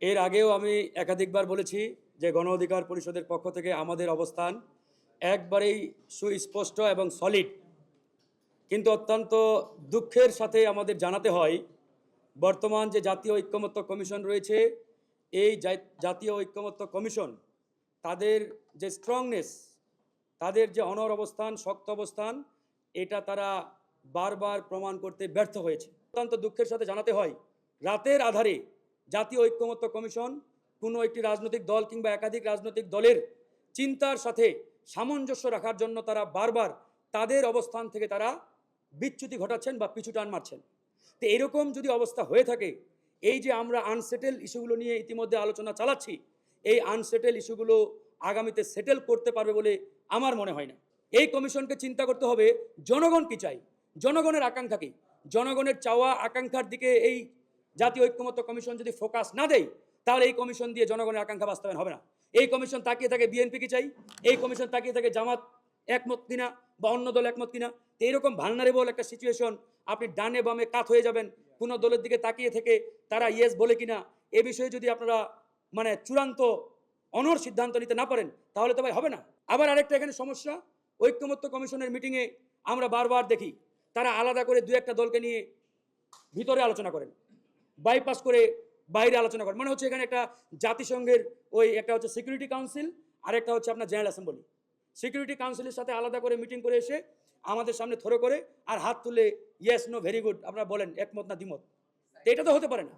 এর আগেও আমি একাধিকবার বলেছি যে গণ অধিকার পরিষদের পক্ষ থেকে আমাদের অবস্থান একবারেই সুস্পষ্ট এবং সলিড। কিন্তু অত্যন্ত দুঃখের সাথে আমাদের জানাতে হয়, বর্তমান যে জাতীয় ঐক্যমত্য কমিশন রয়েছে, এই জাতীয় ঐক্যমত্য কমিশন তাদের যে স্ট্রংনেস, তাদের যে অনড় অবস্থান, শক্ত অবস্থান, এটা তারা বারবার প্রমাণ করতে ব্যর্থ হয়েছে। অত্যন্ত দুঃখের সাথে জানাতে হয়, রাতের আধারে জাতীয় ঐক্যমত্য কমিশন কোনো একটি রাজনৈতিক দল কিংবা একাধিক রাজনৈতিক দলের চিন্তার সাথে সামঞ্জস্য রাখার জন্য তারা বারবার তাদের অবস্থান থেকে তারা বিচ্যুতি ঘটাচ্ছেন বা পিছু টান মারছেন। তো এরকম যদি অবস্থা হয়ে থাকে, এই যে আমরা আনসেটেল ইস্যুগুলো নিয়ে ইতিমধ্যে আলোচনা চালাচ্ছি, এই আনসেটেল ইস্যুগুলো আগামীতে সেটেল করতে পারবে বলে আমার মনে হয় না। এই কমিশনকে চিন্তা করতে হবে জনগণ কি চাই, জনগণের আকাঙ্ক্ষা কি। জনগণের চাওয়া আকাঙ্ক্ষার দিকে এই জাতীয় ঐক্যমত্য কমিশন যদি ফোকাস না দেয়, তাহলে এই কমিশন দিয়ে জনগণের আকাঙ্ক্ষা বাস্তবায়ন হবে না। এই কমিশন তাকিয়ে থাকে বিএনপি কি চাই, এই কমিশন তাকিয়ে থাকে জামাত একমত কিনা বা অন্য দল একমত কিনা। তো এইরকম ভালনারেবল একটা সিচুয়েশন, আপনি ডানে বামে কাত হয়ে যাবেন কোনো দলের দিকে তাকিয়ে থেকে তারা ইয়েস বলে কিনা, এ বিষয়ে যদি আপনারা চূড়ান্ত অনড় সিদ্ধান্ত নিতে না পারেন, তাহলে তো ভাই হবে না। আবার আরেকটা এখানে সমস্যা, ঐক্যমত্য কমিশনের মিটিংয়ে আমরা বারবার দেখি তারা আলাদা করে দু একটা দলকে নিয়ে ভিতরে আলোচনা করেন, বাইপাস করে বাইরে আলোচনা করেন। মনে হচ্ছে এখানে একটা জাতিসংঘের ওই একটা হচ্ছে সিকিউরিটি কাউন্সিল, আর একটা হচ্ছে আপনার জেনারেল অ্যাসেম্বলি। সিকিউরিটি কাউন্সিলের সাথে আলাদা করে মিটিং করে এসে আমাদের সামনে থ্রো করে আর হাত তুলে ইয়েস নো ভেরি গুড আপনারা বলেন একমত না দ্বিমত। এটা তো হতে পারে না।